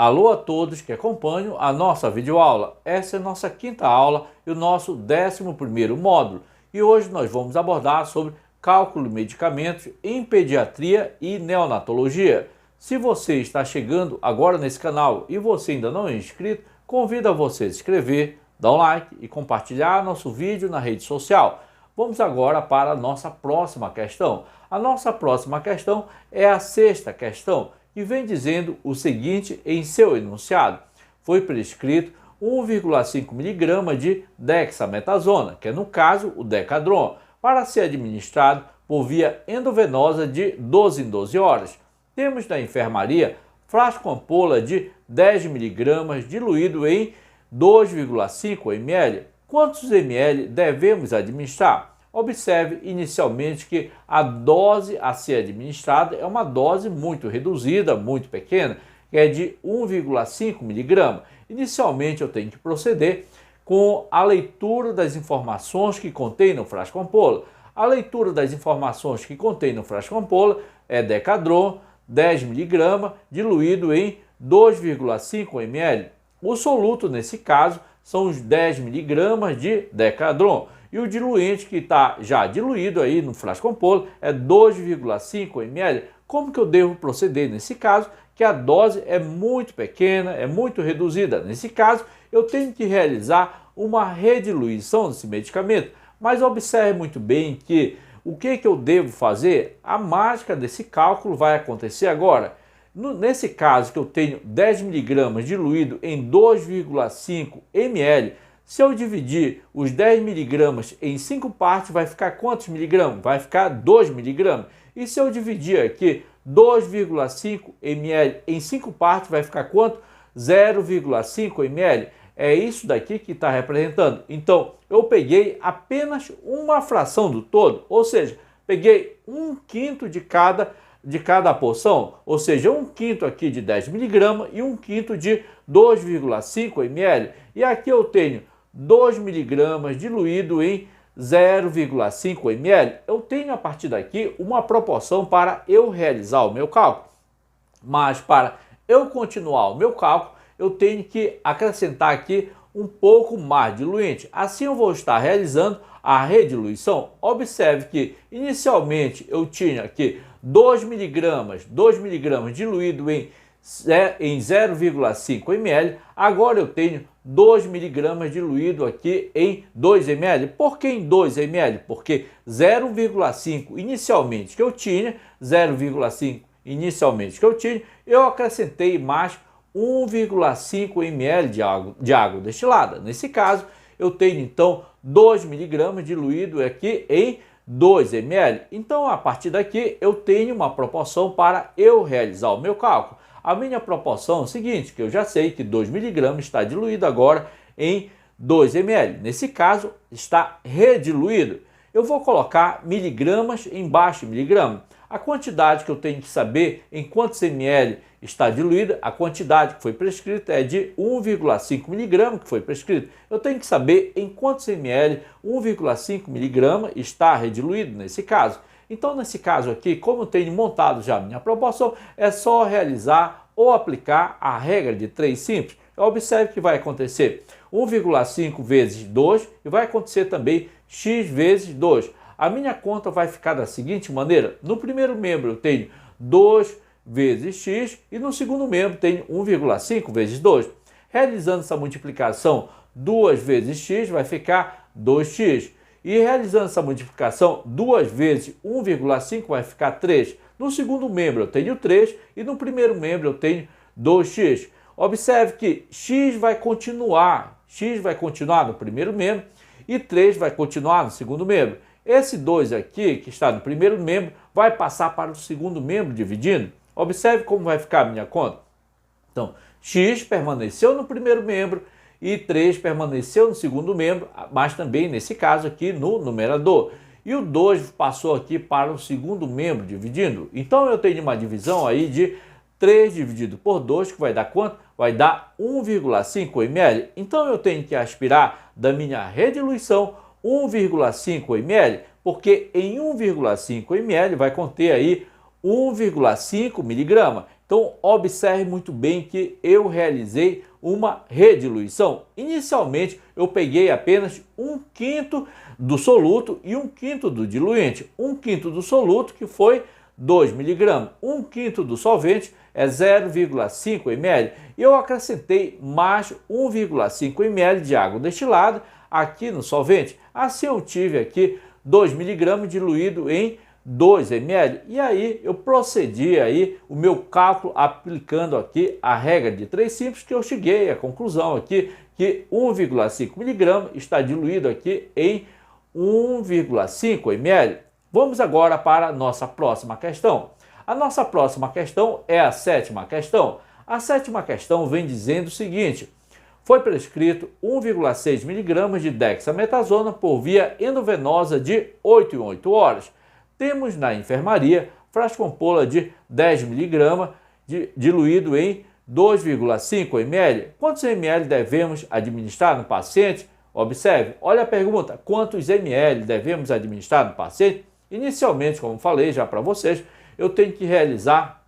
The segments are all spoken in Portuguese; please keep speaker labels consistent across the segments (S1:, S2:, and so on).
S1: Alô a todos que acompanham a nossa videoaula. Essa é a nossa quinta aula e o nosso 11º módulo. E hoje nós vamos abordar sobre cálculo de medicamentos em pediatria e neonatologia. Se você está chegando agora nesse canal e você ainda não é inscrito, convido a você a se inscrever, dar um like e compartilhar nosso vídeo na rede social. Vamos agora para a nossa próxima questão. A nossa próxima questão é a sexta questão, que vem dizendo o seguinte em seu enunciado: foi prescrito 1,5 mg de dexametasona, que é no caso o Decadron, para ser administrado por via endovenosa de 12 em 12 horas. Temos na enfermaria frasco ampola de 10 mg diluído em 2,5 ml. Quantos ml devemos administrar? Observe inicialmente que a dose a ser administrada é uma dose muito reduzida, muito pequena, que é de 1,5 mg. Inicialmente eu tenho que proceder com a leitura das informações que contém no frasco ampola. A leitura das informações que contém no frasco ampola é Decadron, 10 mg, diluído em 2,5 ml. O soluto, nesse caso, são os 10 mg de Decadron. E o diluente que está já diluído aí no frasco ampola é 2,5 ml. Como que eu devo proceder nesse caso? Que a dose é muito pequena, é muito reduzida. Nesse caso, eu tenho que realizar uma rediluição desse medicamento. Mas observe muito bem que o que eu devo fazer? A mágica desse cálculo vai acontecer agora. Nesse caso que eu tenho 10 mg diluído em 2,5 ml, se eu dividir os 10 mg em 5 partes, vai ficar quantos miligramas? Vai ficar 2 mg. E se eu dividir aqui 2,5 ml em 5 partes, vai ficar quanto? 0,5 ml. É isso daqui que está representando. Então, eu peguei apenas uma fração do todo, ou seja, peguei 1/5 de cada porção, ou seja, 1/5 aqui de 10 mg e 1/5 de 2,5 ml. E aqui eu tenho 2 mg diluído em 0,5 ml. Eu tenho a partir daqui uma proporção para eu realizar o meu cálculo. Mas para eu continuar o meu cálculo, eu tenho que acrescentar aqui um pouco mais diluente. Assim eu vou estar realizando a rediluição. Observe que inicialmente eu tinha aqui 2 mg diluído em 0,5 ml, agora eu tenho 2 mg diluído aqui em 2 ml. Por que em 2 ml? Porque 0,5 inicialmente que eu tinha, 0,5 inicialmente que eu tinha, eu acrescentei mais 1,5 ml de água destilada. Nesse caso, eu tenho então 2 mg diluído aqui em 2 ml. Então, a partir daqui, eu tenho uma proporção para eu realizar o meu cálculo. A minha proporção é o seguinte, que eu já sei que 2 mg está diluído agora em 2 ml. Nesse caso, está rediluído. Eu vou colocar miligramas embaixo de miligrama. A quantidade que eu tenho que saber em quantos ml está diluída, a quantidade que foi prescrita é de 1,5 mg que foi prescrito. Eu tenho que saber em quantos ml 1,5 mg está rediluído nesse caso. Então, nesse caso aqui, como eu tenho montado já a minha proporção, é só realizar ou aplicar a regra de 3 simples. Observe que vai acontecer 1,5 vezes 2 e vai acontecer também x vezes 2. A minha conta vai ficar da seguinte maneira: no primeiro membro eu tenho 2 vezes x e no segundo membro tenho 1,5 vezes 2. Realizando essa multiplicação 2 vezes x vai ficar 2x. E realizando essa multiplicação 2 vezes 1,5 vai ficar 3. No segundo membro eu tenho 3 e no primeiro membro eu tenho 2x. Observe que x vai continuar no primeiro membro e 3 vai continuar no segundo membro. Esse 2 aqui, que está no primeiro membro, vai passar para o segundo membro dividindo. Observe como vai ficar a minha conta. Então, x permaneceu no primeiro membro e 3 permaneceu no segundo membro, mas também nesse caso aqui no numerador. E o 2 passou aqui para o segundo membro dividindo. Então eu tenho uma divisão aí de 3 dividido por 2, que vai dar quanto? Vai dar 1,5 ml. Então eu tenho que aspirar da minha rediluição 1,5 ml, porque em 1,5 ml vai conter aí 1,5 miligrama. Então, observe muito bem que eu realizei uma rediluição. Inicialmente, eu peguei apenas 1/5 do soluto e 1/5 do diluente. 1/5 do soluto, que foi 2 mg, 1/5 do solvente é 0,5 ml. E eu acrescentei mais 1,5 ml de água destilada aqui no solvente. Assim eu tive aqui 2 mg diluído em 2 ml. E aí eu procedi aí o meu cálculo aplicando aqui a regra de 3 simples, que eu cheguei à conclusão aqui que 1,5 mg está diluído aqui em 1,5 ml. Vamos agora para a nossa próxima questão. A nossa próxima questão é a sétima questão. A sétima questão vem dizendo o seguinte: foi prescrito 1,6 mg de dexametasona por via endovenosa de 8 em 8 horas. Temos na enfermaria frasco ampola de 10 mg diluído em 2,5 ml. Quantos ml devemos administrar no paciente? Observe, olha a pergunta: quantos ml devemos administrar no paciente? Inicialmente, como falei já para vocês, eu tenho que realizar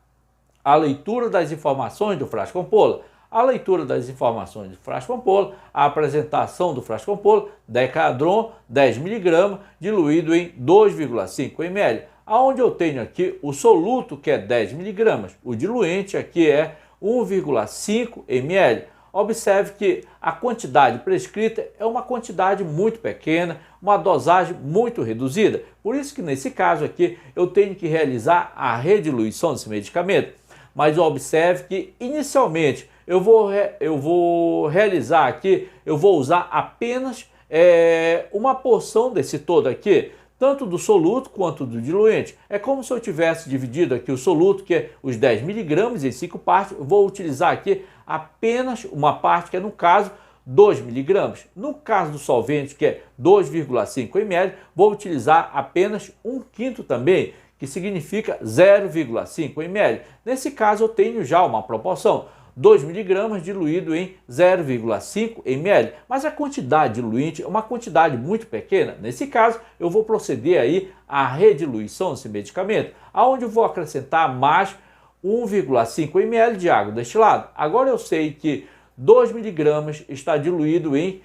S1: a leitura das informações do frasco ampola. A leitura das informações do frasco ampola, a apresentação do frasco ampola, Decadron 10 mg diluído em 2,5 ml. Aonde eu tenho aqui o soluto, que é 10 mg, o diluente aqui é 1,5 ml. Observe que a quantidade prescrita é uma quantidade muito pequena, uma dosagem muito reduzida. Por isso que nesse caso aqui eu tenho que realizar a rediluição desse medicamento. Mas observe que inicialmente eu vou realizar aqui, eu vou usar apenas uma porção desse todo aqui, tanto do soluto quanto do diluente. É como se eu tivesse dividido aqui o soluto, que é os 10 mg em 5 partes, eu vou utilizar aqui apenas uma parte, que é no caso 2 mg. No caso do solvente, que é 2,5 ml, vou utilizar apenas 1/5 também, que significa 0,5 ml. Nesse caso eu tenho já uma proporção, 2 mg diluído em 0,5 ml, mas a quantidade diluinte é uma quantidade muito pequena. Nesse caso, eu vou proceder aí à rediluição desse medicamento, aonde eu vou acrescentar mais 1,5 ml de água destilada. Agora eu sei que 2 mg está diluído em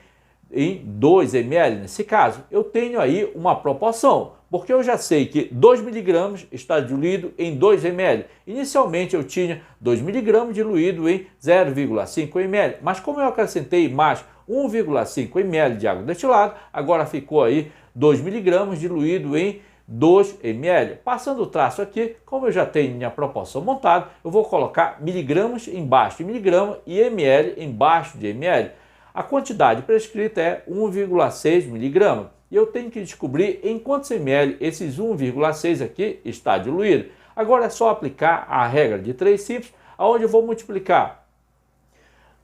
S1: 2 ml. Nesse caso, eu tenho aí uma proporção, porque eu já sei que 2 mg está diluído em 2 ml. Inicialmente eu tinha 2 mg diluído em 0,5 ml, mas como eu acrescentei mais 1,5 ml de água destilada, agora ficou aí 2 mg diluído em 2 ml. Passando o traço aqui, como eu já tenho minha proporção montada, eu vou colocar miligramas embaixo de miligrama e ml embaixo de ml. A quantidade prescrita é 1,6 mg. E eu tenho que descobrir em quantos ml esses 1,6 aqui está diluído. Agora é só aplicar a regra de 3 simples, onde eu vou multiplicar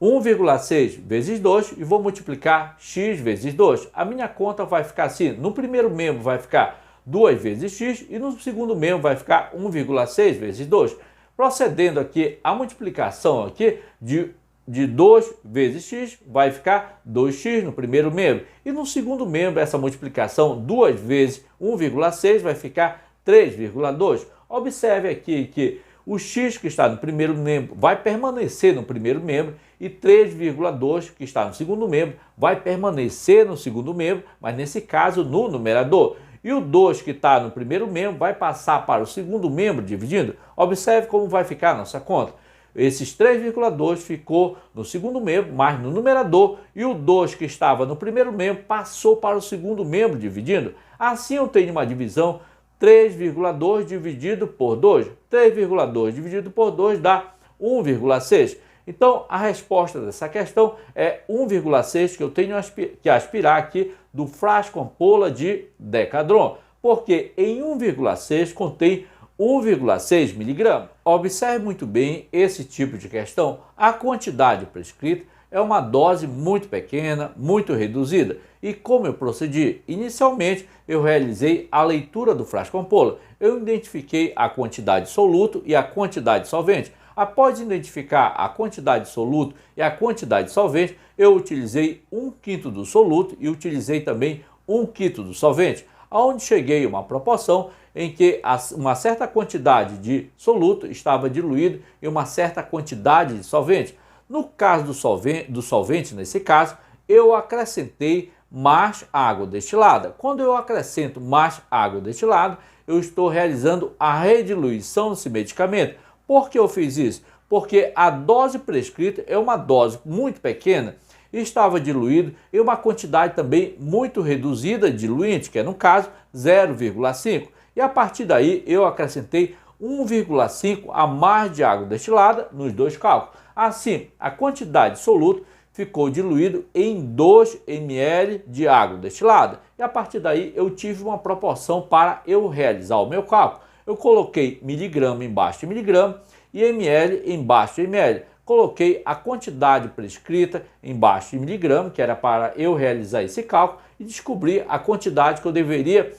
S1: 1,6 vezes 2 e vou multiplicar x vezes 2. A minha conta vai ficar assim: no primeiro membro vai ficar 2 vezes x e no segundo membro vai ficar 1,6 vezes 2. Procedendo aqui a multiplicação aqui de 2 vezes x, vai ficar 2x no primeiro membro. E no segundo membro, essa multiplicação 2 vezes 1,6 vai ficar 3,2. Observe aqui que o x que está no primeiro membro vai permanecer no primeiro membro e 3,2 que está no segundo membro vai permanecer no segundo membro, mas nesse caso no numerador. E o 2 que está no primeiro membro vai passar para o segundo membro dividindo. Observe como vai ficar a nossa conta. Esses 3,2 ficou no segundo membro, mas no numerador, e o 2 que estava no primeiro membro passou para o segundo membro dividindo. Assim eu tenho uma divisão 3,2 dividido por 2. 3,2 dividido por 2 dá 1,6. Então a resposta dessa questão é 1,6 que eu tenho que aspirar aqui do frasco ampola de Decadron, porque em 1,6 contém 1,6 mg. Observe muito bem esse tipo de questão. A quantidade prescrita é uma dose muito pequena, muito reduzida. E como eu procedi? Inicialmente, eu realizei a leitura do frasco ampola. Eu identifiquei a quantidade de soluto e a quantidade de solvente. Após identificar a quantidade de soluto e a quantidade de solvente, eu utilizei 1/5 do soluto e utilizei também 1/5 do solvente. Aonde cheguei a uma proporção, em que uma certa quantidade de soluto estava diluído em uma certa quantidade de solvente. No caso do solvente, nesse caso, eu acrescentei mais água destilada. Quando eu acrescento mais água destilada, eu estou realizando a rediluição desse medicamento. Por que eu fiz isso? Porque a dose prescrita é uma dose muito pequena e estava diluído em uma quantidade também muito reduzida de diluente, que é no caso 0,5. E a partir daí eu acrescentei 1,5 a mais de água destilada nos dois cálculos. Assim, a quantidade de soluto ficou diluído em 2 ml de água destilada. E a partir daí eu tive uma proporção para eu realizar o meu cálculo. Eu coloquei miligrama embaixo de miligrama e ml embaixo de ml. Coloquei a quantidade prescrita embaixo de miligrama, que era para eu realizar esse cálculo, e descobri a quantidade que eu deveria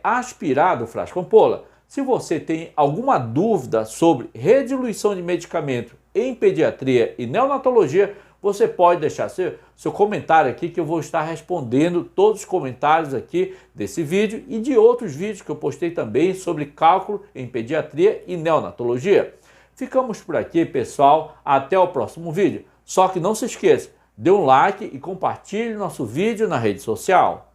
S1: aspirar do frasco ampola. Se você tem alguma dúvida sobre rediluição de medicamento em pediatria e neonatologia, você pode deixar seu comentário aqui, que eu vou estar respondendo todos os comentários aqui desse vídeo e de outros vídeos que eu postei também sobre cálculo em pediatria e neonatologia. Ficamos por aqui, pessoal. Até o próximo vídeo. Só que não se esqueça, dê um like e compartilhe nosso vídeo na rede social.